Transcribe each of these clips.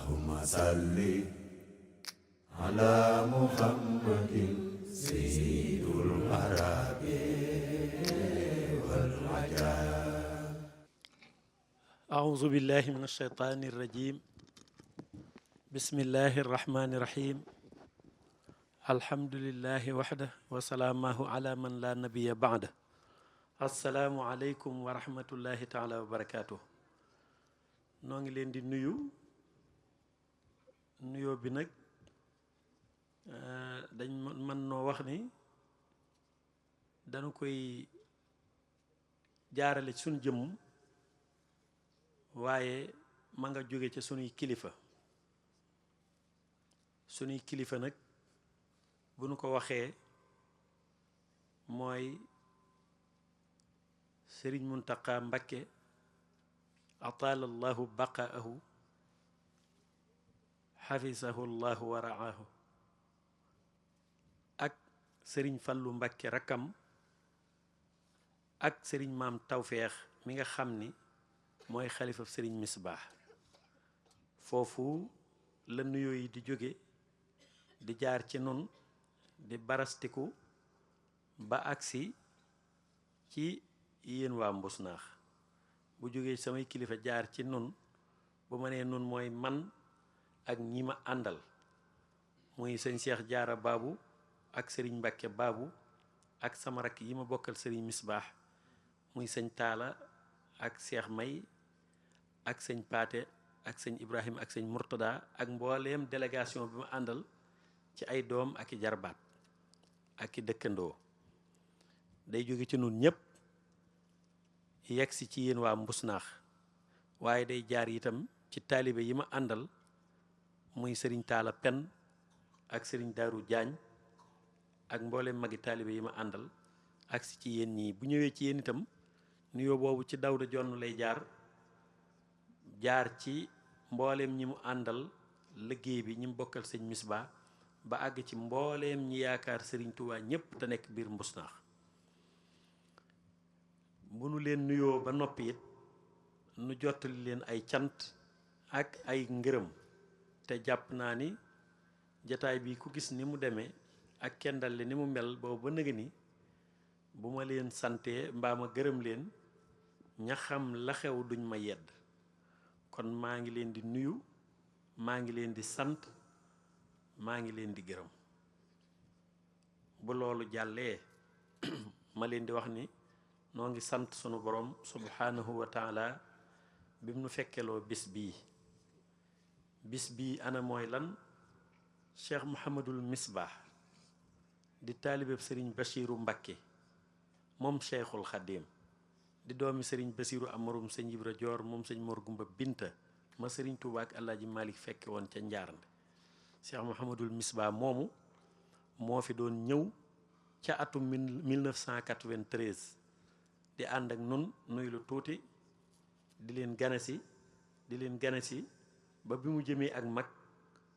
اللهم صل على محمد سيد العرب والعجاب. أعوذ بالله من الشيطان الرجيم. بسم الله الرحمن الرحيم. الحمد لله وحده وسلامه على من لا نبي بعده. السلام عليكم ورحمة الله تعالى وبركاته. noo ngi leen di nuyoo bi nag dañ mën noo wax ni dana koy jaarale suñ jëmm waaye ma nga jóge ca sunuy kilifa nag bu nu ko waxee mooy Sëriñ Muntaqa Mbakke ataala allahu baqaahu xafisahu llahu wa raahu ak sëriñ Fallu Mbakke rakkam ak sëriñ Maam Tawfeex mi nga xam ni mooy xalifa sëriñ Misbaax. foofu la nuyoo yi di jóge di jaar ci nun di barastiku ba agsi ci yéen waa Mbusnaax. bu jógee samay kilifa jaar ci nun bu ma nee nun mooy man ak ñi ma àndal muy sëñ Cheikh Jaara Baabu ak sëriñ Mbàkke Baabu ak sama rakk yi ma bokkal sëriñ Misbaax muy sëñ Taala ak Cheikh May ak sëñ Paate ak sëñ Ibrahima ak sëñ Murtada ak mbooleem délégation bi ma àndal ci ay doom ak i jarbaat ak i dëkkandoo. day jóge ci nun ñépp yegsi ci yéen waa Mbusnaax waaye day jaar itam ci taalibe yi ma àndal muy sëriñ Taala Pen ak sëriñ Daaru Jaañ ak mboolem magi taalibe yi ma àndal agsi ci yéen ñii. bu ñëwee ci yéen itam nuyoo boobu ci Dawda Jonn lay jaar ci mbooleem ñi mu àndal liggéey bi ñi mu bokkal sëñ Misbaa ba àgg ci mbooleem ñi yaakaar sëriñ Tuubaa ñépp te nekk biir Mbusnaax. bu nu leen nuyoo ba noppi it nu jottali leen ay cant ak ay ngërëm te jàpp naa ni jataay bi ku gis ni mu demee ak kendal li ni mu mel boobu ba nëga ni bu ma leen santee mbaa ma gërëm leen ña xam la xew duñ ma yedd. kon maa ngi leen di nuyu, maa ngi leen di sant, maa ngi leen di gërëm. bu loolu jàllee ma leen di wax ni noo ngi sant sunu borom subhanahu wa taala bi mu nu fekkeloo bis bii ana mooy lan. Cheikh Mouhamadul Misbaax di taalibeb sëriñ Bachiru Mbakke moom Cheikhul Xadim di doomi sëriñ Basiru amarum sëñ Ibra Joor moom sëñ Mor Gumba Binta ma sëriñ Tuubaa ak Alaaji Malik fekke woon ca Njaarnde. Cheikh Mouhamadul Misbaax moomu moo fi doon ñëw ca atum 1993 di ànd ak nun nuy lu tuuti di leen ganesi ba bi mu jëmee ak mag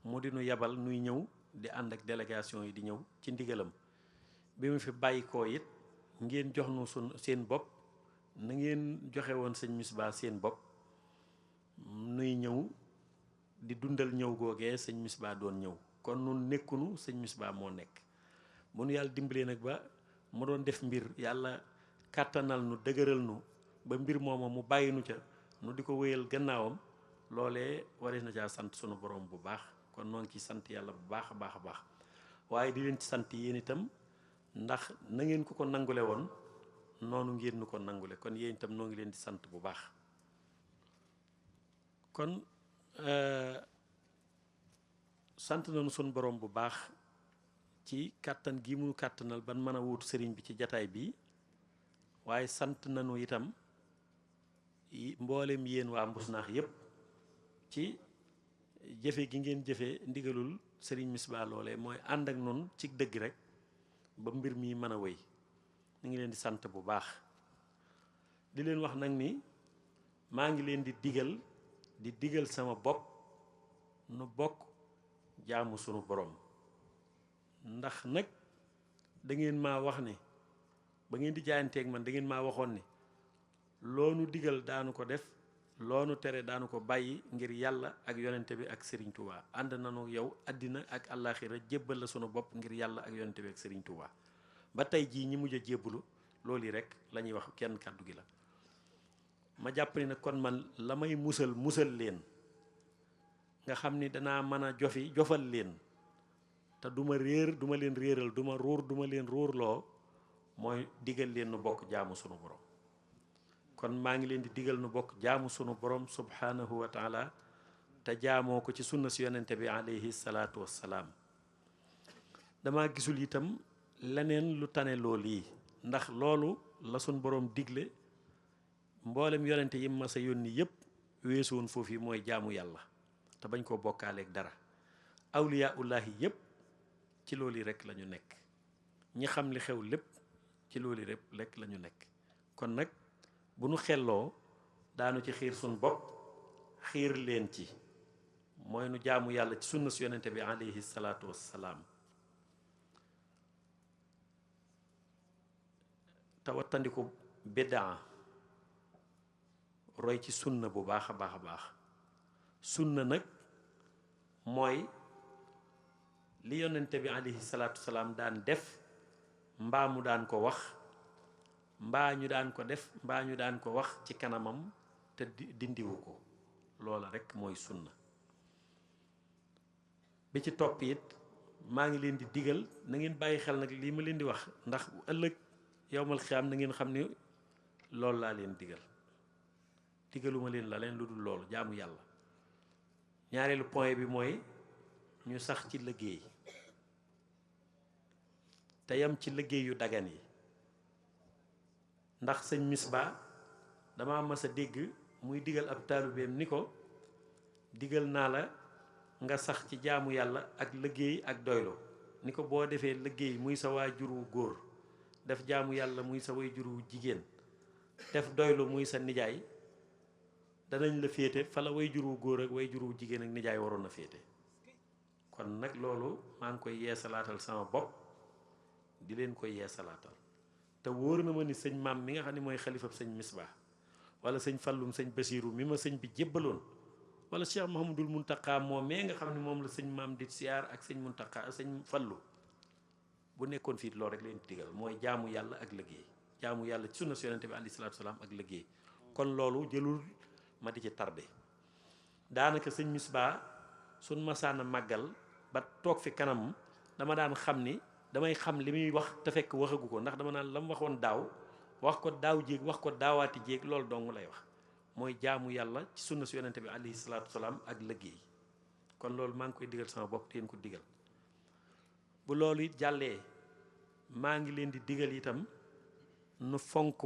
mu di nu yabal nuy ñëw di ànd ak délégation yi di ñëw ci ndigalam. bi mu fi bàyyikoo it ngeen jox nu seen bopp na ngeen joxe woon sëñ Misbaa seen bopp nuy ñëw di dundal ñëw googee sëñ Misbaa doon ñëw. kon nun nekkunu sëñ Misbaa moo nekk. bu nu yàlla dimbalee nag ba mu doon def mbir yàlla kàttanal nu dëgëral nu ba mbir mooma mu bàyyi nu ca nu di ko wéyal gannaawam loolee warees na caa sant sunu borom bu baax. kon noo ngi ciy sant yàlla bu baax a baax a baax waaye di leen ci sant yéen itam ndax na ngeen ko nangule woon noonu ngeen nu ko nangule. kon yéen itam noo ngi leen di sant bu baax. kon sant nañu sunu borom bu baax ci kàttan gi mu kàttanal ban mën a wuutu sëriñ bi ci jataay bi waaye sant nañu itam mboolem yéen waa Mbusnaax yépp ci jëfe gi ngeen jëfe ndigalul sëriñ Misbaa loolee mooy ànd ak noonu ci dëgg rek ba mbir mi mën a wéy. ñu ngi leen di sant bu baax di leen wax nag ni maa ngi leen di digal sama bopp nu bokk jaamu sunu borom. ndax nag da ngeen maa wax ne ba ngeen di jaayanteeg man da ngeen maa waxoon ne loonu digal daanu ko def loonu tere daanu ko bàyyi ngir yàlla ak yonente bi ak Serigne Touba ànd nanu yow àddina ak àllaaxira jébbal la sunu bopp ngir yàlla ak yonente bi ak Serigne Touba ba tey jii ñi mujj a jébbalu loolu yi rek la ñuy wax kenn kàddu gi la. ma jàpp ni nag kon man la may musal leen nga xam ni danaa mën a jofal leen te duma leen réeral duma leen ruurloo mooy digal leen nu bokk jaamu sunu borom. kon maa ngi leen di digal nu bokk jaamu sunu borom subhanahu wa taala te jaamoo ko ci sunna si yonente bi alayhi salaatu wassalaam. dama gisul itam leneen lu tane loolu yi ndax loolu la sunu borom digle mboolem yonente yi ma sa yónni yépp weesuwoon foofu yi mooy jaamu yàlla te bañ koo bokkaaleeg dara. awliyaullahi yépp ci loolu rek la ñu nekk ñi xam li xew lépp ci loolu rek la ñu nekk. kon nag bu nu xelloo daanu ci xiir suñ bopp xiir leen ci mooy nu jaamu yàlla ci sunna su yonente bi alayhi salaatu wassalaam te wattandiku biddaa roy ci sunna bu baax a baax a baax. sunna nag mooy li yonente bi alayhi salaatu wassalaam daan def mbaa mu daan ko wax mbaa ñu daan ko def mbaa ñu daan ko wax ci kanamam te dindiwu ko loola rekk mooy sunna. bi ci topp it maa ngi leen di digal na ngeen bàyyi xel nag lii ma leen di wax ndax ëllëg yowmal xiyaam na ngeen xam ni loolu laa leen digaluma leen la leen lu dul loolu jaamu yàlla. ñaareelu point bi mooy ñu sax ci liggéey te yam ci liggéey yu dagan yi ndax sëñ Misbaa dama mas a dégg muy digal ab taalibeem ni ko digal naa la nga sax ci jaamu yàlla ak liggéey ak doylo ni ko boo defee liggéey muy sa waajur wu góor def jaamu yàlla muy sa waajur wu jigéen def doylo muy sa nijaay danañ la féete fa la waajur wu góor ak waajur wu jigéen ak nijaay waroon a féete. kon nag loolu maa ngi koy yeesalaatal sama bopp di leen koy yeesalaatal te wóor na ma ni sëñ maam mi nga xam ne mooy xalifab sëñ Misbaa wala sëñ Fallum sëñ Basiiru mi ma sëñ bi jébbaloon wala Cheikh Mouhamadul Muntaqa moom mais nga xam ne moom la sëñ maam di siyaar ak sëñ Muntaqa sëñ Fallu bu nekkoon fii loolu rek leen digal mooy jaamu yàlla ak liggéey jaamu yàlla ci sunna si yonente bi alayhi salaatu salaam ak liggéey. kon loolu jëlul ma di ci tarde daanaka sëñ Misbaa suñ masaana màggal ba toog fi kanam dama daan xam ni damay xam li muy wax te fekk waxagu ko ndax dama naan la mu waxoon daaw wax ko daaw jéeg wax ko daawaati jéeg loolu dong lay wax mooy jaamu yàlla ci sunna si yonente bi alayhi salaatu salaam ak liggéey. kon loolu maa ngi koy digal sama bopp teen ko digal. bu loolu it jàllee maa ngi leen di digal itam nu fonk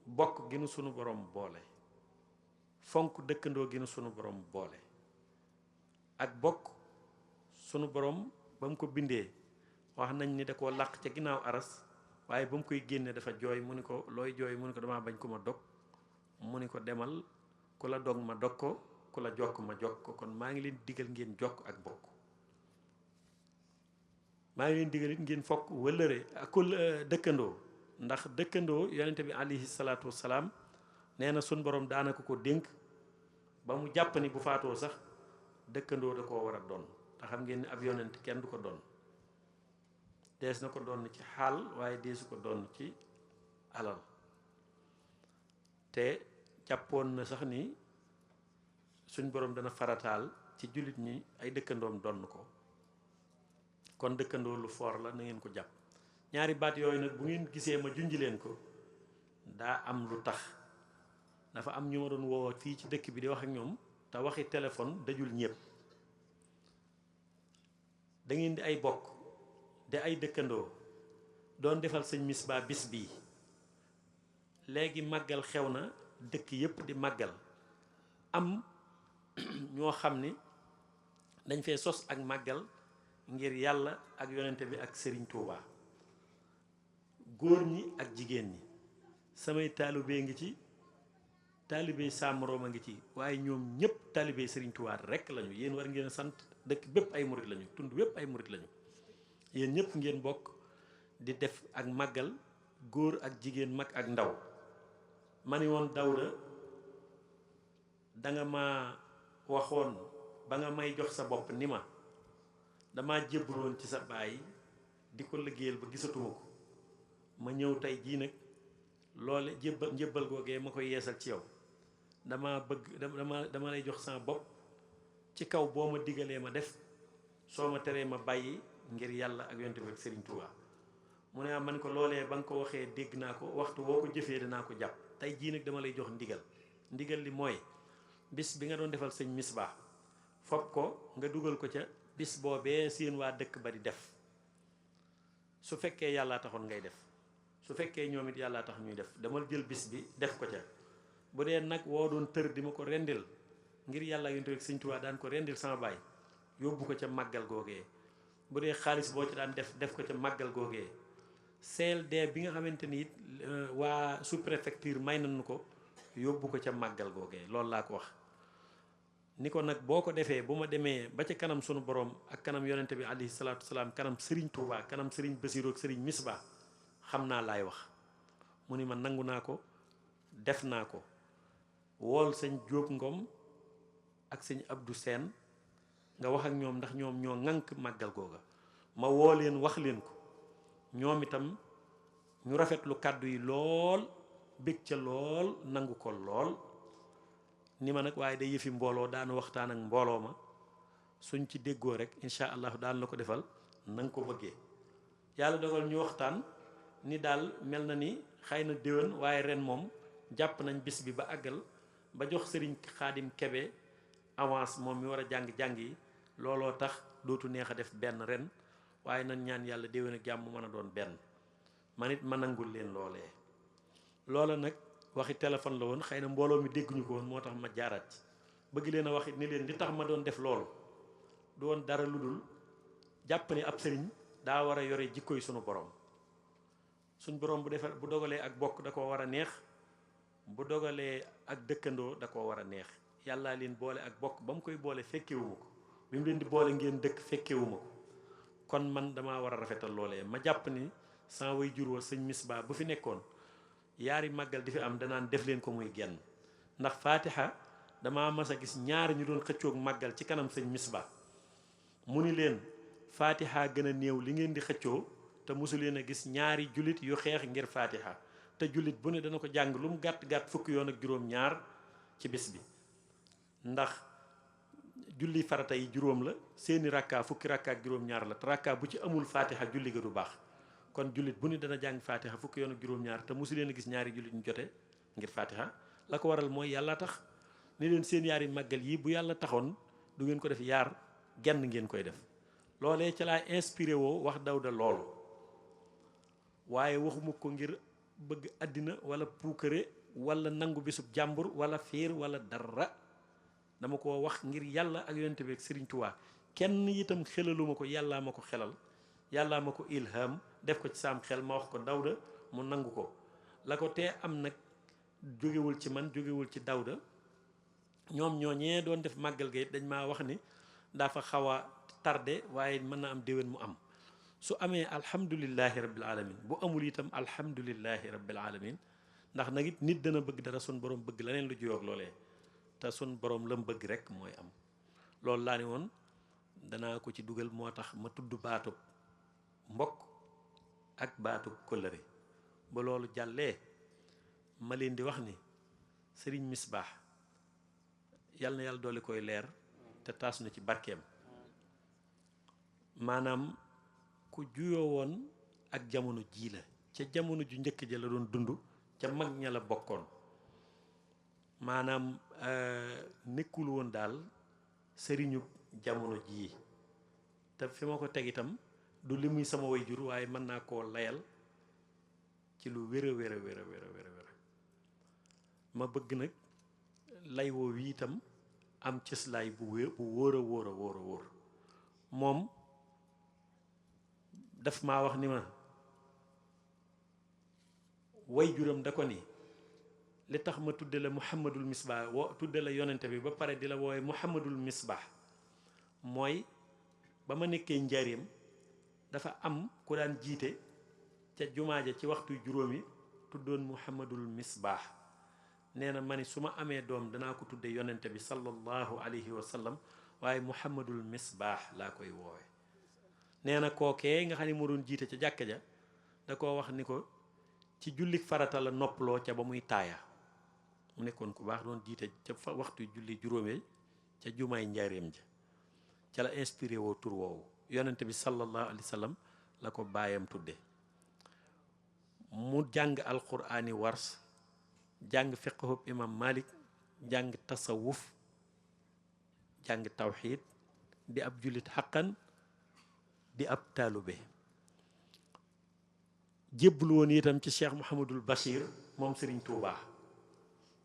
bokk gi nu sunu borom boole fonk dëkkandoo gi nu sunu borom boole ak bokk sunu borom ba mu ko bindee wax nañ ni da koo làq ca ginnaaw aras waaye ba mu koy génne dafa jooy mu ni ko looy jooy mu ni ko damaa bañ ku ma dog mu ni ko demal ku la dog ma dog ko ku la jokk ma jokk ko. kon maa ngi leen digal ngeen jokk ak bokk maa ngi leen digal it ngeen fokk wëllëre ak dëkkandoo ndax dëkkandoo yonente bi alayhi salaatu wassalaam nee na sun borom daanaka ko dénk ba mu jàpp ni bu faatoo sax dëkkandoo da koo war a doon te xam ngeen ni ab yonent kenn du ko doon dees na ko doon ci xaal waaye deesu ko doon ci alal te jàppoon na sax ni suñ borom dana farataal ci jullit ñi ay dëkkandoom donn ko. kon dëkkandoo lu foor la na ngeen ko jàpp. ñaari baat yooyu nag bu ngeen gisee ma junj leen ko daa am lu tax dafa am ñu ma doon woo fii ci dëkk bi di wax ak ñoom te waxi téléphone dajul ñëpp da ngeen di ay bokk de ay dëkkandoo doon defal sëñ Misbaa bis bii léegi màggal xew na dëkk yépp di màggal am ñoo xam ni dañ fee sos ak màggal ngir yàlla ak yonente bi ak Serigne Touba góor ñi ak jigéen ñi samay taalibee ngi ci taalibee Samoroom a ngi ci waaye ñoom ñëpp taalibee Serigne Touba rek lañu. yéen war ngeen a sant dëkk bépp ay murit lañu tund bépp ay murit lañu yéen ñëpp ngeen bokk di def ak màggal góor ak jigéen mag ak ndaw. ma ni woon danga ma waxoon ba nga may jox sa bopp ni ma dama jébbaloon ci sa baay di ko liggéeyal ba gisatuma ko ma ñëw tey jii nag loole njébbal googee ma koy yeesal ci yow dama bëgg dama lay jox sama bopp ci kaw boo ma digalee ma def soo ma teree ma bàyyi ngir yàlla ak yonent bi ak Serigne Touba mu ne man ko loolee ba nga ko waxee dégg naa ko waxtu woo ko jëfee danaa ko jàpp tey jii nag dama lay jox ndigal li mooy bis bi nga doon defal sëñ Misbah fopp ko nga dugal ko ca bis boobee seen waa dëkk ba di def su fekkee yàllaa taxoon ngay def su fekkee ñoom it yàllaa tax ñuy def damal jël bis bi def ko ca bu dee nag woo doon tër di ma ko rendil ngir yàlla ak yonent bi ak Sëñ Tuubaa daan ko rendil sama baay yóbbu ko ca màggal googee bu dee xaalis boo ci daan def ko ca màggal googee CLD bi nga xamante ni it waa sous-préfecture may nañu ko yóbbu ko ca màggal googee loolu laa ko wax ni ko nag boo ko defee bu ma demee ba ca kanam sunu borom ak kanam yonente bi alayhi salaatu wasalaam kanam Serigne Touba kanam Serigne Bassirou ak Serigne Misbah xam naa laay wax mu ni ma nangu naa ko def naa ko wool sëñ Jóob Ngom ak sëñ Abdou Sène nga wax ak ñoom ndax ñoom ñoo ŋànk màggal googa ma woo leen wax leen ko ñoom itam ñu rafetlu kàddu yi lool bég ca lool nangu ko lool ni ma nag waaye day yëfi mbooloo daanu waxtaan ak mbooloo ma suñ ci déggoo rek incha allah daan la ko defal na nga ko bëggee yàlla dogal ñu waxtaan ni daal mel na ni xëy na déwén waaye ren moom jàpp nañ bis bi ba àggal ba jox sëriñ Xaadim Kebe avance moom mi war a jàng yi looloo tax dootu neex a def benn ren waaye nañ ñaan yàlla déwén ak jàmm mën a doon benn man it ma nangul leen loolee loola nag waxi téléphone la woon xëy na mbooloo mi dégguñu ko woon moo tax ma jaaraat ci bëgg leen a wax it ni leen li tax ma doon def loolu du woon dara lu dul jàpp ni ab sëriñ daa war a yore jikkoy sunu borom suñ borom bu dogalee ak bokk da koo war a neex bu dogalee ak dëkkandoo da koo war a neex yàllaa leen boole ak bokk ba mu koy boole fekkewuma ko bi mu leen di boole ngeen dëkk fekkewuma ko kon man damaa war a rafetal loolee ma jàpp ni sama way jur wa sëñ Misbah bu fi nekkoon yaari màggal di fi am danaan def leen ko muy genn ndax Fatiha damaa mas a gis ñaari ñu doon xëccoog màggal ci kanam sëñ Misbah mu ni leen Fatiha gën a néew li ngeen di xëccoo te mosu leen a gis ñaari jullit yu xeex ngir Fatiha te jullit bu ne dana ko jàng lu mu gàtt-gàtt fukki yoon ak juróom-ñaar ci bis bi ndax julli farata yi juróom la seeni rakka fukki rakka ak juróom-ñaar la te rakka bu ci amul Fatiha julli ga du baax kon jullit bu ne dana jàng Fatiha fukki yoon ak juróom-ñaar te mosu leen a gis ñaari jullit ñu jote ngir Fatiha la ko waral mooy yàlla tax ni leen seen yaari màggal yi bu yàlla taxoon du ngeen ko def yaar genn ngeen koy def loolee ca laa inspiré woo wax Dawda loolu waaye waxuma ko ngir bëgg àddina wala puukare wala nangu bisub jàmbur wala fiir wala dara dama ko wax ngir yàlla ak yonent bi ak Serigne Touba kenn itam xelaluma ko yàllaa ma ko xelal yàllaa ma ko ilham def ko ci saam xel ma wax ko Dawda mu nangu ko la ko tee am nag jógewul ci man jógewul ci Dawda ñoom ñooñee doon def màggal ga it dañ maa wax ni dafa xaw a tardé waaye mën na am déwén mu am su amee alhamdulillahi rabbil alamin bu amul itam alhamdulillahi rabbil alamin ndax nag it nit dana bëgg dara sun borom bëgg leneen lu juyoog loolee te sun borom lam bëgg rek mooy am loolu laa ne woon danaa ko ci dugal moo tax ma tudd baatub mbokk ak baatub kóllëre ba loolu jàllee ma leen di wax ni Serigne Misbah yàlla na yàlla doole koy leer te taas na ci barkeem maanaam ku juyoo woon ak jamono jii la ca jamono ju njëkk ja la doon dund ca mag ña la bokkoon maanaam nekkul woon daal sëriñu jamono jii te fi ma ko teg itam du li muy sama way jur waaye mën naa koo layal ci lu wér a wér a wér a wér a wér ma bëgg nag lay woo wi itam am cëslaay bu wóor a wóor a wóor a wóor moom daf maa wax ni ma way juram da ko ni li tax ma tudde la Muhammadul Misbah tudde la yonente bi ba pare di la woowe Muhammadul Misbah mooy ba ma nekkee njaareem dafa am ku daan jiite ca jumaa ja ci waxtu juróomi tuddoon Muhammadul Misbah nee na ma ni su ma amee doom danaa ko tudde yonente bi sallallahu alayhi wa sallam waaye muhammadul misbaax laa koy woowe. nee na kookee nga xam ne moo doon jiite ca jàkka ja da koo wax ni ko ci jullik farata la noppaloo ca ba muy taaya. mu nekkoon ku baax doon jiite ca waxtu julli juróomee ca jumaay njaareem ja ca la inspiré woo tur woowu yonente bi sallallahu alayhi wa sallam la ko baayam tudde. mu jàng alquraani wars, jàng fiqhub imam malik, jàng tasawuf, jàng tawxiid, di ab jullit xaqan, di ab taalube. jébblu woon itam ci cheikh Mouhamadul Bachir moom Serigne Touba.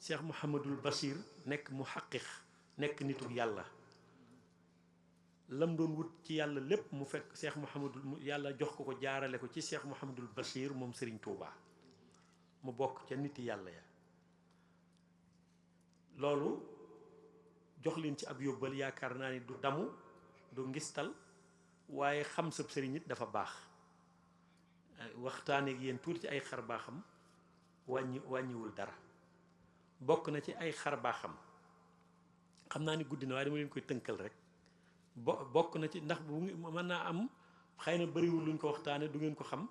cheikh Mouhamadul Bachir nekk mu xaqiq, nekk nitu yàlla. lam doon wut ci yàlla lépp mu fekk cheikh Mouhamadul yàlla jox ko jaarale ko ci cheikh Mouhamadul Bachir moom Serigne Touba. mu bokk ca niti yàlla ya. loolu jox leen ci ab yóbbal yaakaar naa ni du damu du ngistal waaye xam sab sëriñ it dafa baax. waxtaane ak yéen tuuti ci ay xar baaxam wàññiwul dara. bokk na ci ay xar baaxam xam naa ni guddi na waaye dama leen koy tënkal rek. bokk na ci ndax bu mën naa am xëy na bariwul luñ ko waxtaane du ngeen ko xam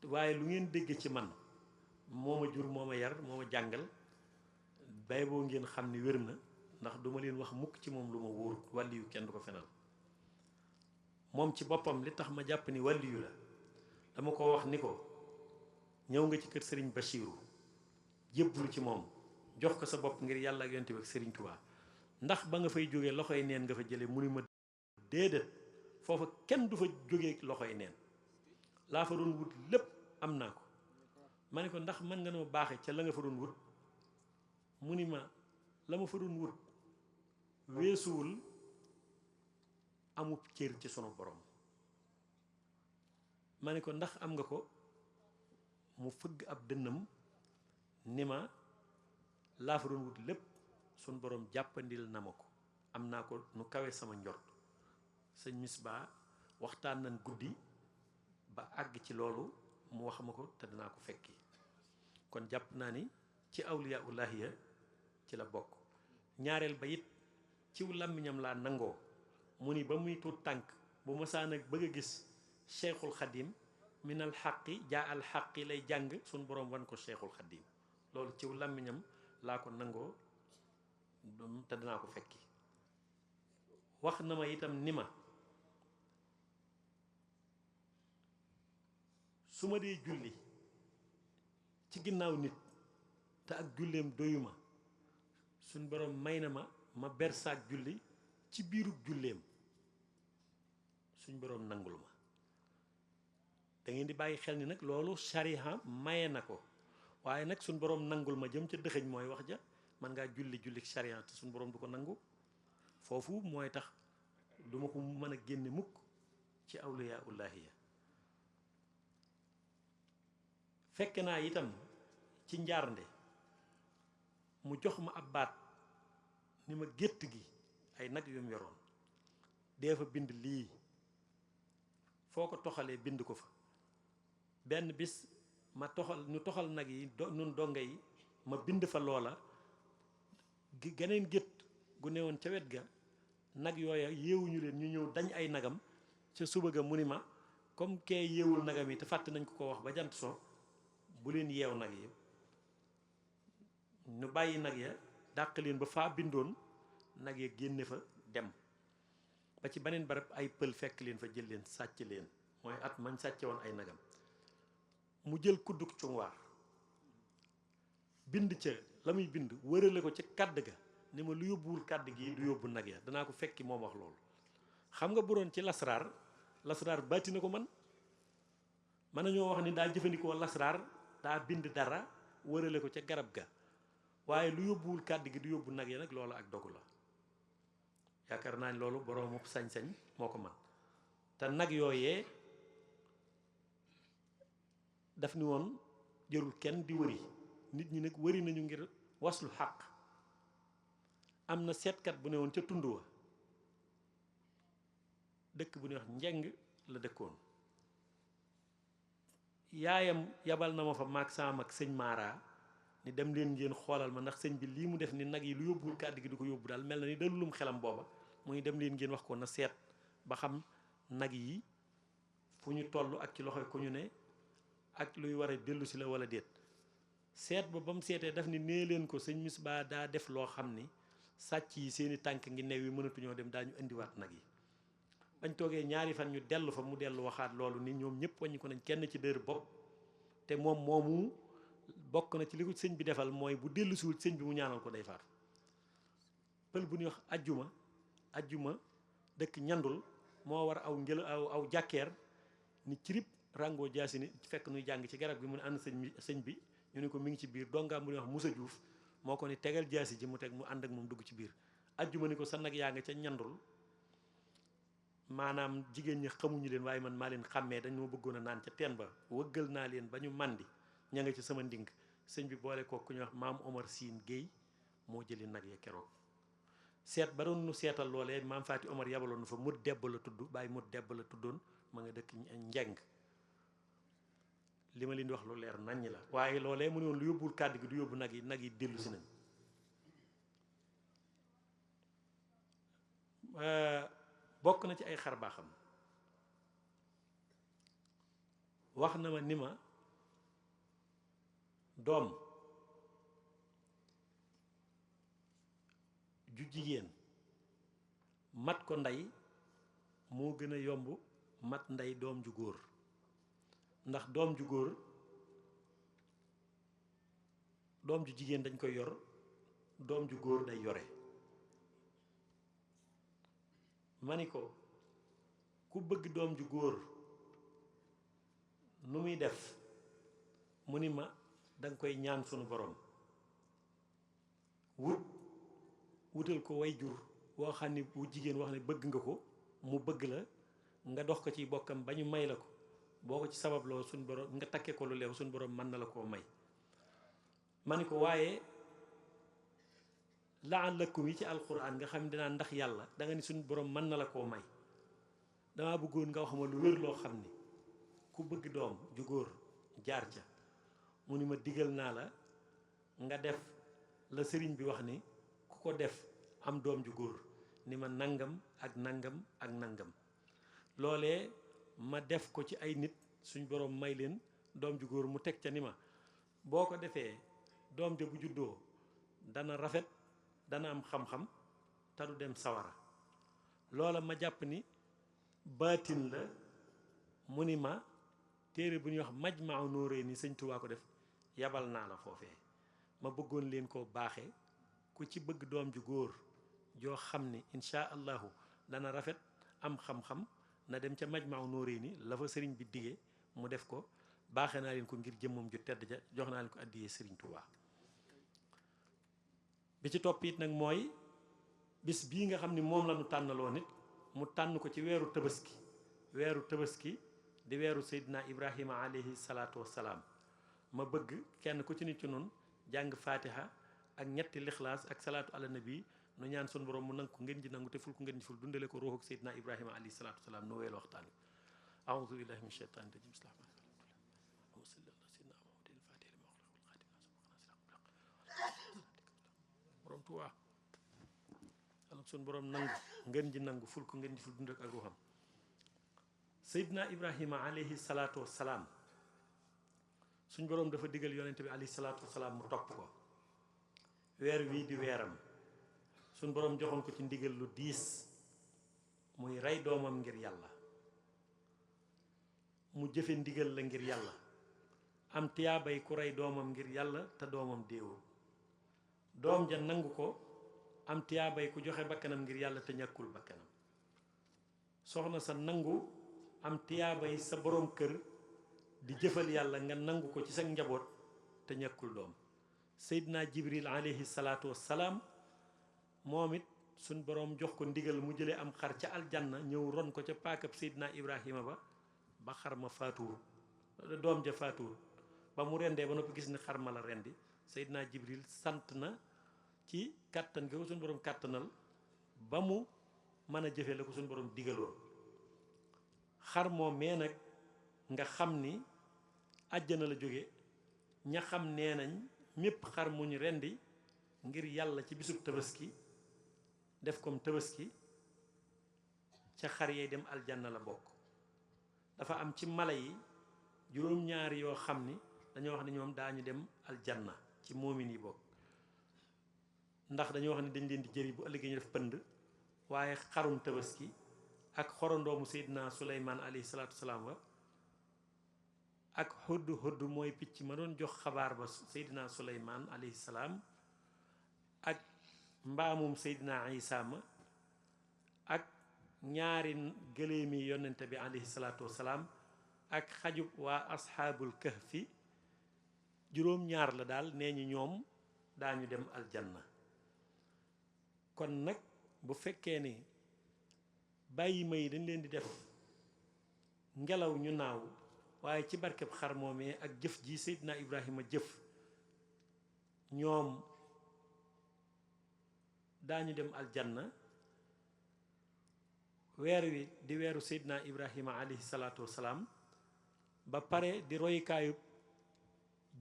waaye lu ngeen dégg ci man moo ma jur moo ma yar moo ma jàngal bay boo ngeen xam ni wér na ndax duma leen wax mukk ci moom lu ma wóorut wàlliyu kenn du ko fenal. moom ci boppam li tax ma jàpp ni wàlliyu la dama ko wax ni ko ñëw nga ci kër Serigne Bachiru jébbalu ci moom jox ko sa bopp ngir yàlla ak yonent bi ak Serigne Touba ndax ba nga fay jógee loxoy neen nga fa jëlee mu ni ma déedéet foofa kenn du fa jógee loxoy neen laa fa doon wut lépp am naa ko. ma ne ko ndax mën nga noo baaxe ca la nga fa doon wut mu ni ma la ma fa doon wut weesuwul amub cër ci sunu borom. ma ne ko ndax am nga ko mu fëgg ab dënnam ni ma laa fa doon wut lépp sunu borom jàppandil na ma ko am naa ko nu kawe sama njort. sëñ Misbaa waxtaan nañ guddi ba àgg ci loolu mu wax ma ko te dinaa ko fekki. kon jàpp naa ni ci awliyaullahi ya ci la bokk. ñaareel ba it ciw làmmiñam laa nangoo mu ni ba muy tuut tànk bu masaan ak bëgg a gis cheikhul xadim minal xaqi jaa al xaqi lay jàng suñ boroom wan ko cheikhul xadim. loolu ciw làmmiñam laa ko nangoo te dinaa ko fekki. wax na ma itam ni ma su ma dee julli ci ginnaaw nit te ak julleem doyuma suñ borom may na ma bersaak julli ci biirub julleem suñ borom nangul ma. da ngeen di bàyyi xel ni nag loolu shariha maye na ko waaye nag suñ borom nangul ma jëm ca dëxëñ mooy wax ja man ngaa julli shariha te suñ borom du ko nangu. foofu mooy tax duma ko mën a génne mukk ci awliyaullahi ya. fekk naa itam ci njaarnde mu jox ma ab baat ni ma gétt gi ay nag yum yoroon dee fa bind lii foo ko toxalee bind ko fa. benn bis ma ñu toxal nag yi nun donga yi ma bind fa loola geneen gétt gu newoon ca wet ga nag yooya yeewuñu leen ñu ñëw dañ ay nagam ca suba ga mu ni ma comme kee yeewul nagam yi te fàtte nañ ko wax ba jant so bu leen yeew nag yi. ñu bàyyi nag ya dàq leen ba faa bindoon nag ya génne fa dem ba ci beneen barab ay pël fekk leen fa jël leen sàcc leen mooy at mañ sàcce woon ay nagam. mu jël kudduk cunwaar bind ca la muy bind wërale ko ci kàdd ga ni ma lu yóbbuwul kàdd gi du yóbbu nag ya danaa ko fekki moom wax loolu. xam nga bu doon ci lasraar bàtti na ko mën nañoo wax ni daa jëfandikoo lasraar daa bind dara wërale ko ca garab ga waaye lu yóbbuwul kàdd gi du yóbbu nag ya nag loolu ak dogu la. yaakaar naa ni loolu boroomu sañ-sañ moo ko man te nag yooyee daf ni woon jërul kenn di wëri nit ñi nag wëri nañu ngir waslu xàq. am na seetkat bu ne woon ca tund wa dëkk bu ñuy wax njeng la dëkkoon. yaayam yabal na ma fa maag sama mag sëñ Mara ni dem leen ngeen xoolal ma ndax sëñ bi lii mu def ni nag yi lu yóbbul kàddu gi du ko yóbbu daal mel na ni dalulum xelam booba muy dem leen ngeen wax ko na seet ba xam nag yi fu ñu toll ak ci loxoy ku ñu ne ak luy war a dellu si la wala déet seet ba mu seetee daf ni nee leen ko sëñ Misbaa daa def loo xam ni sàcc yi seeni tànk ngi new yi mënatuñoo dem daañu indiwaat nag yi bañ toogee ñaari fan ñu dellu fa mu dellu waxaat loolu ni ñoom ñëpp wàññi ko nañ kenn ci dër bopp te moom moomu bokk na ci li ko sëñ bi defal mooy bu dellu siwul sëñ bi mu ñaanal ko day faatu pël bu ñuy wax ajjuma dëkk ñandul moo war aw aw jàkkeer ni cirib rango jaasi ni fekk nuy jàng ci garab gi mu ne ànd sëñ bi ñu ne ko mi ngi ci biir dongaam bu ñuy wax Musa Juuf moo ko ni tegal jaasi ji mu teg mu ànd ak moom dugg ci biir ajjuma ni ko sa nag yaa nga ca ñandul maanaam jigéen ñi xamuñu leen waaye man maa leen xàmmee dañoo bëggoon a naan ca teen ba wëggal naa leen ba ñu màndi ña nga ci sama nding sëñ bi boole ko ku ñuy wax maam Omar Siin Géey moo jëli nag ya keroog seet ba doon nu seetal loolee maam Faati Omar yabaloon nu fa mut debb la tudd bàyyi mut debb la tuddoon ma nga dëkk njeng li ma leen di wax lu leer naññ la waaye loolee mu ne woon lu yóbbul kàddu gi du yóbbu nag yi dellu si nañ bokk na ci ay xar baaxam wax na ma ni ma doom ju jigéen mat ko ndey moo gën a yomb mat ndey doom ju góor ndax doom ju góor doom ju jigéen dañ koy yor doom ju góor day yore ma ni ko ku bëgg doom ju góor nu muy def mu ni ma danga koy ñaan sunu borom wutal ko way jur woo xam ne bu jigéen wax ne bëgg nga ko mu bëgg la nga dox ko ci bokkam ba ñu may la ko boo ko ci sababloo suñ borom nga takke ko lu leew suñ borom mën na la koo may ma ni ko waaye la'allakum yi ci alquran nga xam ne dinaa ndax yàlla da nga ni suñ borom mën na la koo may damaa bëggoon nga wax ma lu wér loo xam ni ku bëgg doom ju góor jaar ca mu ni ma digal naa la nga def la sëriñ bi wax ni ku ko def am doom ju góor ni ma nangam ak nangam ak nangam loolee ma def ko ci ay nit suñ borom may leen doom ju góor mu teg ca ni ma boo ko defee doom ja bu juddoo dana rafet dana am xam-xam te du dem sawara loola ma jàpp ni baatin la mu ni ma téere bu ñuy wax Majmahun Nurayni sëñ Tuubaa ko def yabal naa la foofee ma bëggoon leen koo baaxe ku ci bëgg doom ju góor joo xam ni insha allahu dana rafet am xam-xam na dem ca Majmahun Nurayni la fa sëriñ bi digee mu def ko baaxe naa leen ko ngir jëmmam ju tedd ja jox naa leen ko addiyee sëriñ Tuubaa bi ci topp it nag mooy bis bii nga xam ni moom la ñu tànnaloo nit mu tànn ko ci weeru tabaski di weeru Seydina Ibrahima alayhi salaatu wassalaam ma bëgg kenn ku ci nit ci noonu jàng fatiha ak ñetti lixlaas ak salaatu ala nabi nu ñaan sun borom mu nangu ko ngeen ji nangu te ful ko ngeen ji ful dundale ko ruuxu Seydina Ibrahima alayhi salaatu wassalaam nu weel waxtaan wi a'uuzu billahi min shaytaani rajim borom Tuubaa yàlla suñ borom nangu ngeen ji nangu ful ko ngeen ji ful dund ak ruuxam Seydina Ibrahima alayhi salaatu wassalaam suñ borom dafa digal yonente bi alayhi salaatu wassalaam mu topp ko weer wii di weeram suñ borom joxoon ko ci ndigal lu diis muy rey doomam ngir yàlla mu jëfe ndigal la ngir yàlla am tiyaabay ku rey doomam ngir yàlla te doomam déewul doom ja nangu ko am tiyaabay ku joxe bakkanam ngir yàlla te ñàkkul bakkanam soxna sa nangu am tiyaabay sa borom kër di jëfal yàlla nga nangu ko ci sa njaboot te ñàkkul doom Seydina Jibril alayhi salaatu wassalaam moom it suñ borom jox ko ndigal mu jëlee am xar ca aljanna ñëw ron ko ca paakab Seydina Ibrahima ba xar ma faatuwul doom ja faatuwul ba mu rendee ba noppi gis ni xar ma la rendi Seydina Jibril sant na ci kàttan gi ko suñu borom kàttanal ba mu mën a jëfee la ko suñu borom digaloon xar moom mee nag nga xam ni àjjana la jóge ña xam nee nañ mépp xar mu ñu rendi ngir yàlla ci bisub tabaski def comme tabaski ca xar yee dem aljanna la bokk. dafa am ci mala yi juróom-ñaari yoo xam ni dañoo wax ne ñoom daañu dem aljanna ci moomin yi bokk, ndax dañoo wax ne dañ leen di jëri bu ëllëgee ñu def pënd. waaye xarum tabaski ak xorondoomu Seydina Suleymaan alayhi salaatu wasalaam wa ak hudd mooy picc ma doon jox xabaar ba Seydina Suleymaan alayhi salaam, ak mbaamum Seydina Isa ma, ak ñaari gëléemi yonente bi alayhi salaatu wasalaam, ak xajub waa asxaabul kahfi. juróom-ñaar la daal nee ñu ñoom daañu dem aljanna. kon nag bu fekkee ni bàyyi ma yi dañ leen di def ngelaw ñu naaw, waaye ci barkeb xar moomee ak jëf ji Seydina Ibrahima jëf ñoom daañu dem aljanna. weer wi di weeru Seydina Ibrahima alayhi salaatu wasalaam, ba pare di royukaayu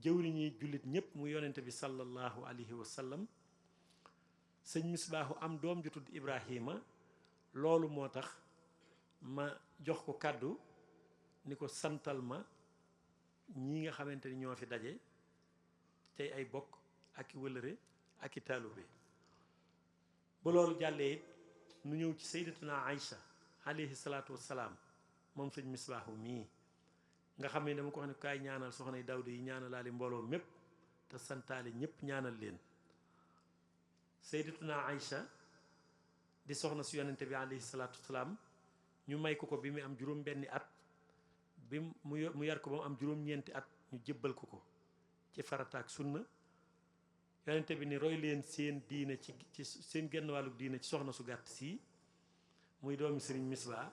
jëwriñi jullit ñépp mu yonente bi sallallahu alayhi wa sallam. sëñ Misbaahu am doom ju tudd Ibrahima, loolu moo tax ma jox ko kàddu ni ko santal ma ñi nga xamante ni ñoo fi daje tey ay bokk ak i wëlëre ak i taalube. ba loolu jàllee it nu ñëw ci sayyidatuna Aïcha alayhi salaatu wassalaam, moom sëñ Misbaahu mii nga xam ne dama ko wax ne kaay ñaanal soxna yi Dawda yi ñaanalaale mbooloo mépp te santaale ñépp ñaanal leen. sayyidatuna Aïcha di soxna si yonente bi alayhi salaatu wasalaam, ñu may ko bi mu am juróom-benni at, bi mu yar ko ba mu am juróom-ñeenti at ñu jébbal ko ci farata ak sunna. yonente bi ni roy leen seen diine ci seen genn wàllu diine ci soxna su gàtt sii, muy doomi sëriñ Misbaa.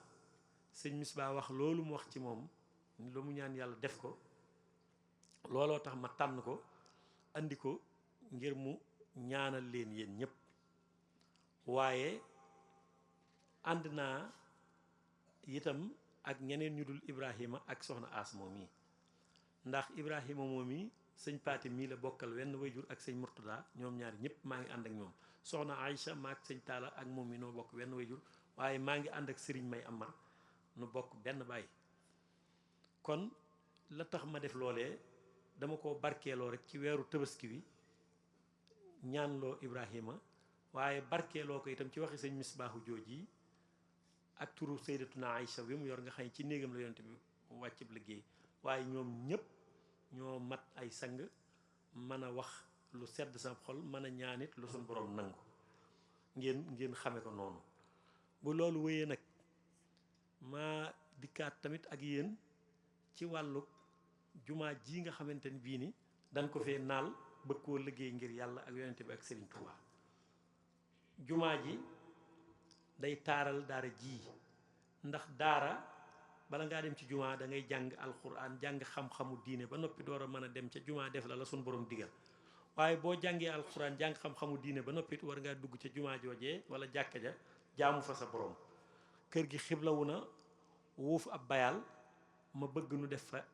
sëriñ Misbaa wax loolu mu wax ci moom lu mu ñaan yàlla def ko, looloo tax ma tànn ko andi ko ngir mu ñaanal leen yéen ñépp. waaye ànd naa itam ak ñeneen ñu dul Ibrahima ak soxna As moom yi, ndax Ibrahima moom yi sëñ Paati mii la bokkal wenn wayjur ak sëñ Murtada, ñoom ñaari ñëpp maa ngi ànd ak ñoom. soxna Aïcha maa ak sëñ Taala ak moom mi noo bokk wenn wayjur, waaye maa ngi ànd ak sëriñ May Amar nu bokk benn baay. kon la tax ma def loolee dama ko barkeeloo rek ci weeru tabaski wi ñaanloo Ibrahima, waaye barkeeloo ko itam ci waxi sëñ Misbaahu jooji ak turu sayyidatuna Aïcha bi mu yor nga xam ci néegam la yonte bi wàccib liggéey. waaye ñoom ñépp ñoo mat ay sang, mën a wax lu sedd sa xol, mën a ñaanit lu suñ borom nangu. ngeen xame ko noonu. bu loolu wéyee nag ma dikkaat tamit ak yéen ci wàllu jumaa ji nga xamante ni bii ni dañ ko fee naal bëgg koo liggéey ngir yàlla ak yonente bi ak Serigne Touba. jumaa ji day taaral daara ji, ndax daara bala ngaa dem ci jumaa da ngay jàng alxuraan, jàng xam-xamu diine ba noppi door a mën a dem ca jumaa def la suñ borom digal. waaye boo jàngee alxuraan jàng xam-xamu diine ba noppi war ngaa dugg ca jumaa joojee wala jàkka ja jaamu fa sa borom. kër gi xiblawu na wuuf ab bayal, ma bëgg nu def fa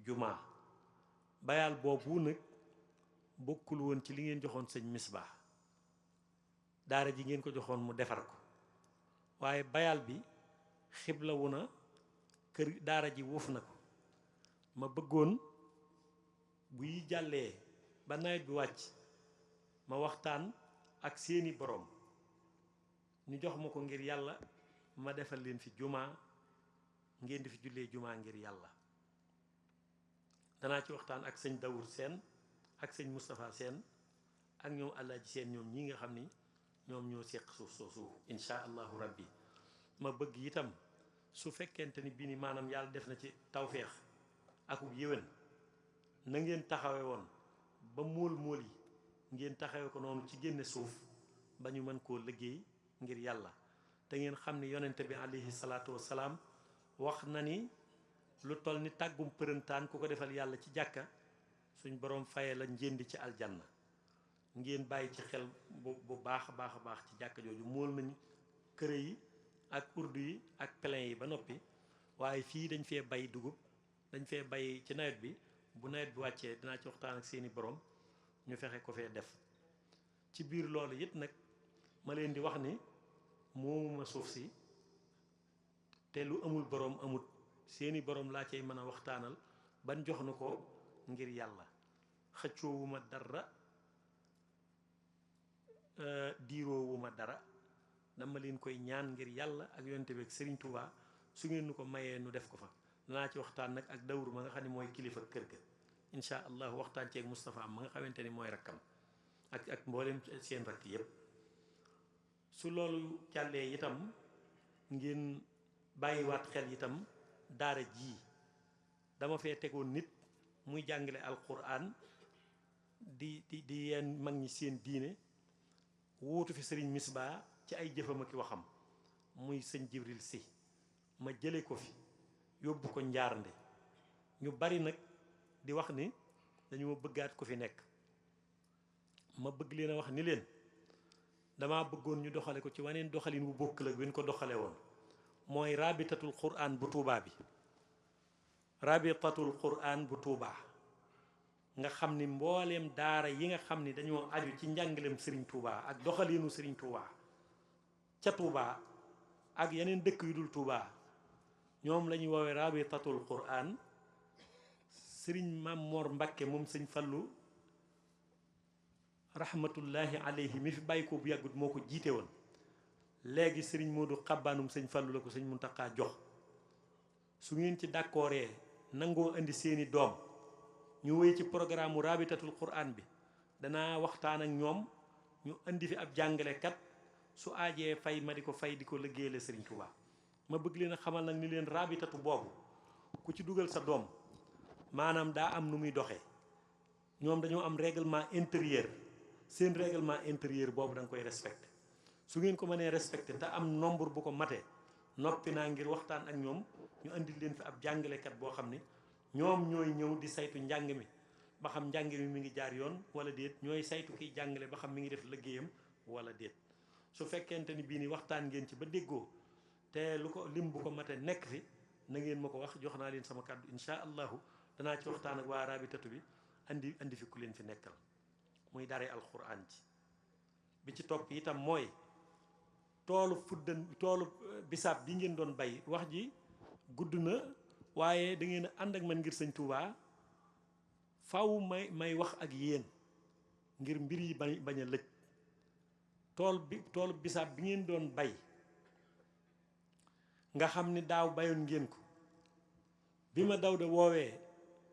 jumaa. bayal boobu nag bokkul woon ci li ngeen joxoon sëñ Misbah, daara ji ngeen ko joxoon mu defar ko, waaye bayal bi xiblawu na kër daara ji wuuf na ko. ma bëggoon bu yi jàllee ba nawet bi wàcc ma waxtaan ak seeni borom ñu jox ma ko ngir yàlla, ma defal leen fi jumaa, ngeen di fi jullee jumaa ngir yàlla. danaa ci waxtaan ak sëñ Dawur Seen ak sëñ Moustapha Seen ak ñoom Alaaji Seen, ñoom ñi nga xam ni ñoom ñoo seq suuf soosu insha allahu rabbi. ma bëgg itam su fekkente ni bii ni maanaam yàlla def na ci tawféex akub yéwén, na ngeen taxawe woon ba móol yi ngeen taxawe ko noonu ci génne suuf ba ñu mën koo liggéey ngir yàlla. te ngeen xam ni yonente bi alayhi salaatu wassalaam wax na ni lu toll ni tàggum përëntaan ku ko defal yàlla ci jàkka suñ borom faye la njëndi ci aljanna. ngeen bàyyi ci xel bu baax a baax a baax ci jàkka jooju. mool nañ këre yi ak urdu yi ak plein yi ba noppi, waaye fii dañ fee bay dugub, dañ fee bay ci nawet bi. bu nawet bi wàccee dinaa ci waxtaan ak seeni borom ñu fexe ko fee def. ci biir loolu it nag ma leen di wax ni moomuma suuf si te lu amul boroom amut, seeni boroom laa cay mën a waxtaanal ban jox na ko ngir yàlla. xëccoowuma dara, diiroowuma dara, dama leen koy ñaan ngir yàlla ak yonte bi ak Serigne Touba, su ngeen nu ko mayee nu def ko fa. danaa ci waxtaan nag ak dawru ma nga xam ne mooy kilifa kër ga incha allah, waxtaan ceeg Moustapha ma nga xamante ni mooy rakkam ak mboolem seen rakk yépp. su loolu jàllee itam ngeen bàyyiwaat xel itam daara ji dama fee tegoon nit muy jàngale alquran di yenn mag ñi seen diine, wuutu fi sëriñ Misbaa ci ay jëfam ak waxam, muy sëñ Jibril Si. ma jële ko fi yóbbu ko Njaarnde. ñu bari nag di wax ni dañu ma bëggaat ko fi nekk. ma bëgg leen a wax ni leen dama bëggoon ñu doxale ko ci waneen doxalin wu bokk la wen ko doxale woon, mooy rabitatul quran bu Tuubaa bi. rabitatul quran bu Tuubaa nga xam ni mbooleem daara yi nga xam ni dañoo aju ci njàngaleem Serigne Touba ak doxaliinu Serigne Touba ca Touba ak yeneen dëkk yu dul Touba, ñoom la ñuy woowee rabitatul quran. Serigne Mam Mor Mbakke moom sëñ Fallu rahmatullahi alayhi mi fi bàyyi ko bu yàggut moo ko jiite woon. léegi Serigne Modou xabbaanum sëñ Fallu la ko sëñ Muntaxa jox. su ngeen ci d'accordee nangoo indi seeni doom ñu wéy ci programme mu rabitatul quran bi, danaa waxtaan ak ñoom ñu indi fi ab jàngalekat, su aajee fay ma di ko fay di ko liggéeyale Serigne Touba. ma bëgg leen a xamal nag ni leen rabitatu boobu ku ci dugal sa doom maanaam daa am nu muy doxee. ñoom dañoo am règlement intérieur, seen règlement intérieur boobu da nga koy respecté. su ngeen ko mënee respecté te am nombre bu ko matee, noppi naa ngir waxtaan ak ñoom ñu indi leen fi ab jàngalekat boo xam ni ñoom ñooy ñëw di saytu njàng mi ba xam njàng mi ngi jaar yoon wala déet, ñooy saytu kiy jàngale ba xam mi ngi def liggéeyam wala déet. su fekkente ni bii ni waxtaan ngeen ci ba déggoo te lu ko lim bu ko mate nekk fi, na ngeen ma ko wax, jox naa leen sama kàddu incha allahu danaa ci waxtaan ak waa rabitatu bi andi fi ku leen fi nekkal muy daree alquran ji. bi ci topp itam mooy toolu bisaab bi ngeen doon bay, wax ji gudd na waaye da ngeen a ànd ak man ngir sëñ Touba. faw may wax ak yéen ngir mbir yi bañ a lëj. toolu bisaab bi ngeen doon bay nga xam ni daaw bayoon ngeen ko, bi ma daw de woowee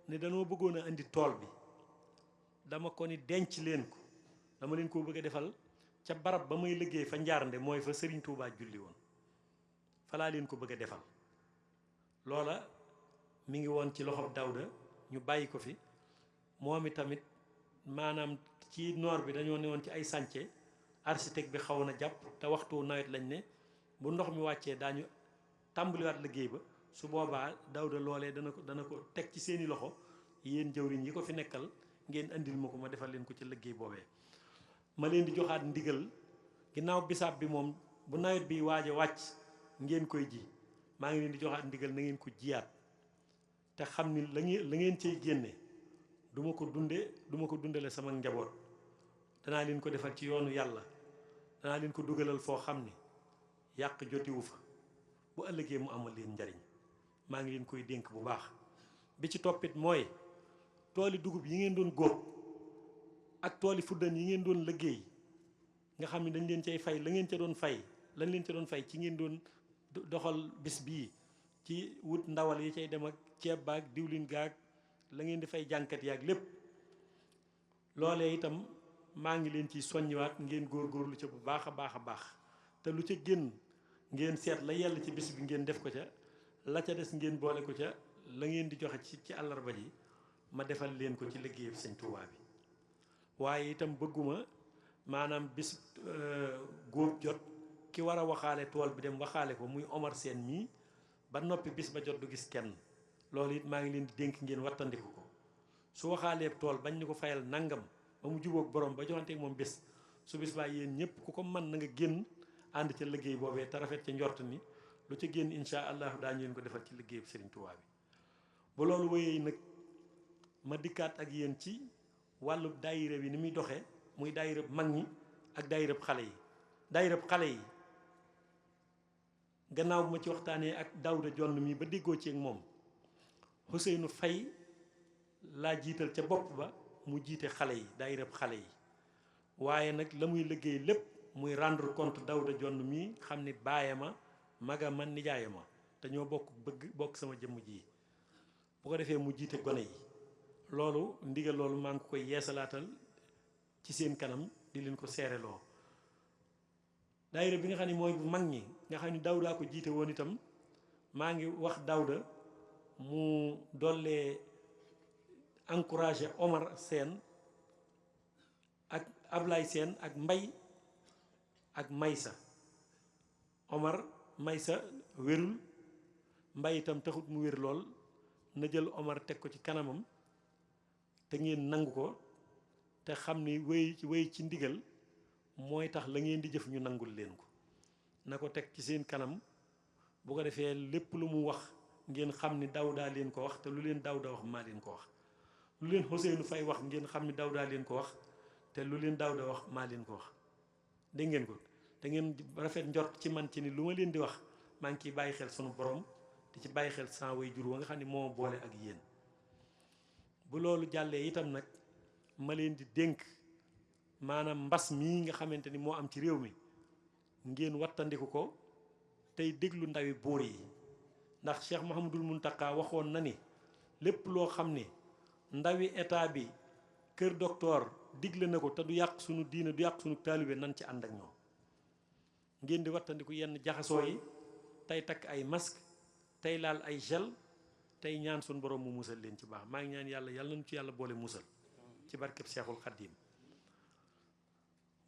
ne danoo bëggoon a indi tool bi, dama ko ni denc leen ko, dama leen koo bëgg a defal ca barab ba may liggéey fa Njaarnde, mooy fa Serigne Touba julli woon, falaa leen ko bëgg a defal. loola mi ngi woon ci loxob Dawda, ñu bàyyi ko fi. moom itamit maanaam ci noor bi dañoo newoon ci ay chantier, architecte bi xaw na jàpp te waxtu nawet lañ ne, bu ndox mi wàccee daañu tàmbaliwaat liggéey ba. su boobaa Dawda loolee dana ko teg ci seeni loxo, yéen jëwriñ yi ko fi nekkal ngeen andil ma ko, ma defal leen ko ci liggéey boobee. ma leen di joxaat ndigal, ginnaaw bisaab bi moom bu nawet bi waaj a wàcc ngeen koy ji, maa ngi leen di joxaat ndigal na ngeen ko jiyaat te xam ni la ngeen cey génne du ma ko dundale sama njaboot. danaa leen ko defal ci yoonu yàlla, danaa leen ko dugalal foo xam ni yàq jotiwu fa, bu ëllëgee mu amal leen njariñ. maa ngi leen koy dénk bu baax. bi ci toppit mooy tooli dugub yi ngeen doon góob ak tooli fuddan yi ngeen doon liggéey, nga xam ne dañ leen cay fay la ngeen ca doon fay, lañ leen ca doon fay ci ngeen doon doxal bis bii, ci wut ndawal yi cay dem ak ceeb baag diwlin gaag la ngeen di fay jànkat yaag lépp. loolee itam maa ngi leen ci soññiwaat ngeen góorgóorlu ca bu baax a baax a baax, te lu ca génn ngeen seet la yell ci bis bi ngeen def ko ca, la ca des ngeen boole ko ca la ngeen di joxe ci àllarba ji, ma defal leen ko ci liggéeyub sëñ Tuubaa bi. waaye itam bëgguma maanaam bis góob jot ki war a waxaale tool bi dem waxaale ko, muy Omar Sène mii, ba noppi bis ba jot du gis kenn. loolu it maa ngi leen di dénk ngeen wattandiku ko. su waxaalee tool bañ ni ko fayal nangam ba mu jubóog borom ba joxanteeg moom bis, su bis baa yéen ñëpp ku ko mën na nga génn ànd ca liggéey boobee te rafet ca njort ni lu ca génn incha allahu daañu leen ko defal ci liggéeyub Serigne Touba bi. bu loolu wéyee nag ma dikkaat ak yéen ci wàllu daayira bi ni muy doxee muy daayira mag ñi ak daayira xale yi. daayira xale yi gannaaw bu ma ci waxtaanee ak Daouda Jonn mi ba déggoo ci ak moom Ousseynou Faye laa jiital ca bopp ba mu jiite xale yi daayira xale yi waaye nag la muy liggéey lépp muy rendre compte Daouda Jonn mi xam ni baayama magama nijaayama te ñoo bokk bëgg bokk sama jëmm ji bu ko defee mu jiite gone yi loolu ndigal loolu maa ngi koy yeesalaatal ci seen kanam di leen ko seereloo daayira bi nga xam ne mooy bu mag ñi nga xam ne Daouda ko jiite woon itam maa ngi wax Daouda mu dollee encouragé Omar Sène ak Ablaye Sène ak Mbay ak Maysa Omar Maysa wérul Mbay itam taxut mu wér lool na jël Omar teg ko ci kanamam te ngeen nangu ko te xam ni wéy ci ndigal mooy tax la ngeen di jëf ñu nangul leen ko na ko teg ci seen kanam bu ko defee lépp lu mu wax ngeen xam ni Daouda leen ko wax te lu leen Daouda wax maa leen ko wax lu leen Ousseynou Faye wax ngeen xam ni Daouda leen ko wax te lu leen Daouda wax maa leen ko wax dégg ngeen ko te ngeen rafet njort ci man ci ni lu ma leen di wax maa ngi ciy bàyyi xel sunu borom te ci bàyyi xel sans way jur wa nga xam ne moo boole ak yéen bu loolu jàllee itam nag ma leen di dénk maanaam mbas mii nga xamante ni moo am ci réew mi ngeen wattandiku ko tey déglu ndawi buur yi ndax Cheikh Mouhamadul Mountakha waxoon na ni lépp loo xam ni ndawi état bi kër docteur digle na ko te du yàq sunu diina du yàq sunu taalibe nan ci ànd ak ñoom ngeen di wattandiku yenn jaxasoo yi tey takk ay masque tey laal ay gel tey ñaan sunu borom mu musal leen ci baax maa ngi ñaan yàlla nañu ci yàlla boole musal ci barkeb Seexul Xaddiim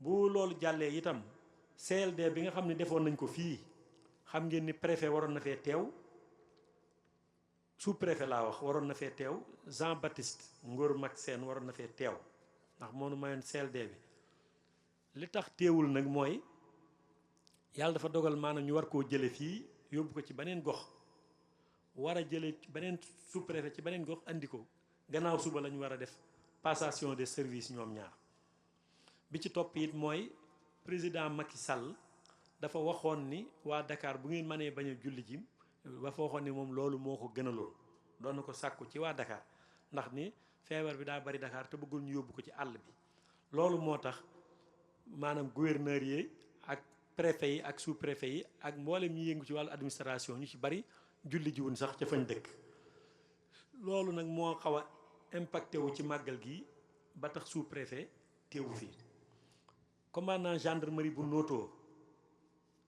bu loolu jàllee itam CLD bi nga xam ne defoon nañ ko fii xam ngeen ni préfet waroon na fee teew sous préfet laa wax waroon na fee teew Jean Baptiste Ngor Mag Sène waroon na fee teew ndax moo nu mayoon CLD bi li tax teewul nag mooy yàlla dafa dogal maanaam ñu war koo jële fii yóbbu ko ci beneen gox war a jële beneen sous préfet ci beneen gox andi ko gannaaw suba la ñu war a def passation de service ñoom ñaar bi ci topp it mooy président Macky Sall dafa waxoon ni waa Dakar bu ngeen mënee bañ a julli ji dafa waxoon ni moom loolu moo ko gënaloon doon na ko sàkku ci waa Dakar ndax ni feebar bi daa bari Dakar te bëggul ñu yóbbu ko ci àll bi loolu moo tax maanaam gouverneur yi ak préfet yi ak sous préfet yi ak mboolem ñi yëngu ci wàllu administration ñu ci bari julli ji wuñ sax ca fañ dëkk loolu nag moo xaw a impacté wu ci màggal gi ba tax sous préfet teewu fii commandant gendarmerie bu Noto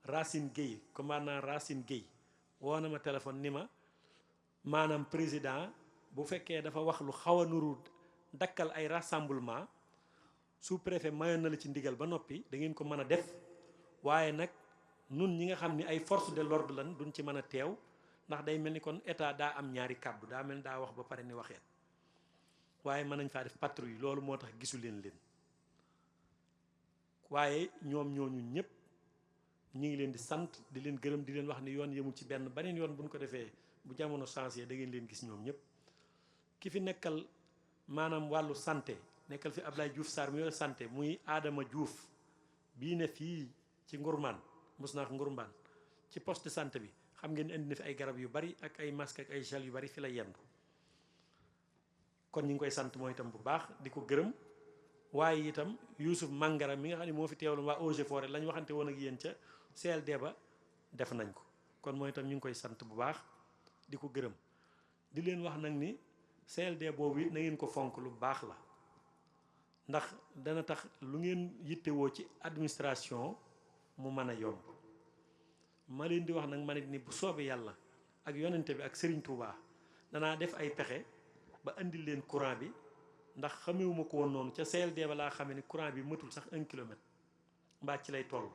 Racine Gueye commandant Racine Gueye woo na ma téléphone ni ma maanaam président bu fekkee dafa wax lu xaw a nuru dakkal ay rassemblement sous préfet mayoon na la ci ndigal ba noppi da ngeen ko mën a def waaye nag nun ñi nga xam ni ay force de l'ordre lan duñ ci mën a teew ndax day mel ni kon état daa am ñaari kàddu daa mel ni daa wax ba pare ni waxeet waaye mën nañ faa def patrouille loolu moo tax gisu leen waaye ñoom ñooñu ñëpp ñu ngi leen di sant di leen gërëm di leen wax ni yoon yemul ci benn beneen yoon bu ñu ko defee bu jamono changé da ngeen leen gis ñoom ñëpp ki fi nekkal maanaam wàllu santé nekkal fi Ablaye Diouf Sarr mu yore santé muy Adama Diouf bii ne fii ci Ngourmane mos naa ko Ngourmane ci poste de santé bi xam ngeen indi na fi ay garab yu bari ak ay masque ak ay gel yu bari fi la yendu kon ñu ngi koy sant mooy itam bu baax di ko gërëm waaye itam Youssouf Mangara mi nga xam ne moo fi teewlu waa Eaux et Forêts lañ waxante woon ak yéen ca CLD ba def nañ ko kon mooy itam ñu ngi koy sant bu baax di ko gërëm di leen wax nag ni CLD boobu it na ngeen ko fonk lu baax la ndax dana tax lu ngeen yittewoo ci administration mu mën a yomb ma leen di wax nag ma ne ni bu soobee yàlla ak yonente bi ak Serigne Touba danaa def ay pexe ba indil leen courant bi ndax xamewuma ko woon noonu ca CLD ba laa xamee ni courant bi matul sax 1 kilomètre mbaa ci lay toll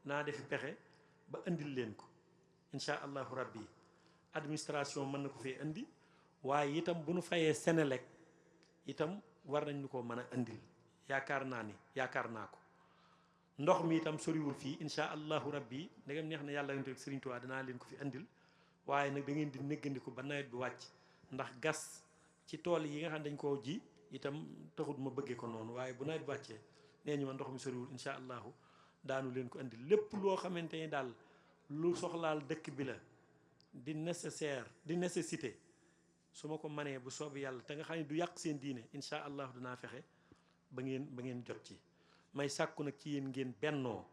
naa defi pexe ba indil leen ko incha allahu rabbi administration mën na ko fee indi waaye itam bu nu fayee Senelec itam war nañ ñu ko mën a indil yaakaar naa ko ndox mi itam soriwul fii incha allahu rabbi ndegam neex na yàlla yonent Serigne Touba danaa leen ko fi indil waaye nag da ngeen di néggandiku ba nawet bi wàcc ndax gas ci tool yi nga xam ne dañ koo ji itam taxut ma bëggee ko noonu waaye bu nawet wàccee nee ñu ma ndox mi soriwul incha allahu daanu leen ko indi lépp loo xamante ni daal lu soxlaal dëkk bi la di nécessité su ma ko manee bu soobee yàlla te nga xam ne du yàq seen diine incha allahu dinaa fexe ba ngeen jot ci. may sàkku nag ci yéen ngeen bennoo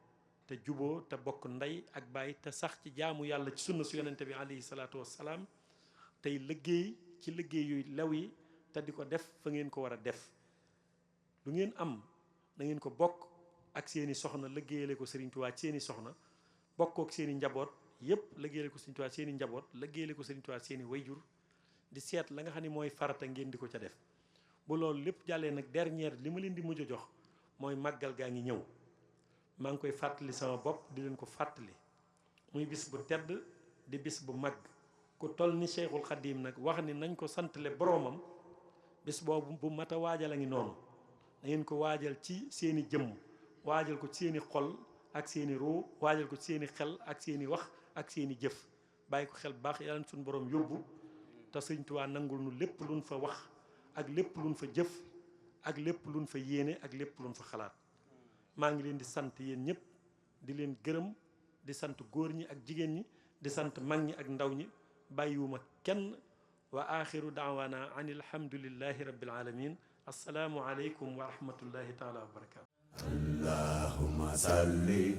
te juboo te bokk ndey ak baay te sax ci jaamu yàlla ci sunna su yonente bi alayhi salaatu wassalaam tey liggéey ci liggéey yu lew yi te di ko def fa ngeen ko war a def lu ngeen am na ngeen ko bokk ak seeni soxna liggéeyale ko Serigne Touba seeni soxna bokk ak seeni njaboot yépp liggéeyale ko Serigne Touba seeni njaboot liggéeyale ko Serigne Touba seeni wayjur di seet la nga xam ne mooy farata ngeen di ko ca def bu loolu lépp jàllee nag dernière li ma leen di mujj a jox mooy màggal gaa ngi ñëw maa ngi koy fàttali sama bopp di leen ko fàttali muy bis bu tedd di bis bu mag ku toll ni Cheikhul Khadim nag wax ni nañ ko santale boroomam bis boobu bu mat a waajal a ngi noonu da ngeen ko waajal ci seeni jëmm waajal ko ci seeni xol ak seeni ruu waajal ko ci seeni xel ak seeni wax ak seeni jëf bàyyi ko xel bu baax yàlla na suñu borom yóbbu te Sëñ Tuubaa nangul nu lépp luñ fa wax ak lépp luñ fa jëf ak lépp luñ fa yéene ak lépp luñ fa xalaat maa ngi leen di sant yéen ñëpp di leen gërëm di sant góor ñi ak jigéen ñi di sant mag ñi ak ndaw ñi bàyyiwuma kenn wa axiru daawaana an alhamdulillahi rabbil alamin assalaamu aleykum wa rahmatullahi taala wa barakatu allahumma salli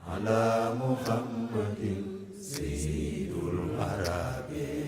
ala muhammadin sayyidul arabi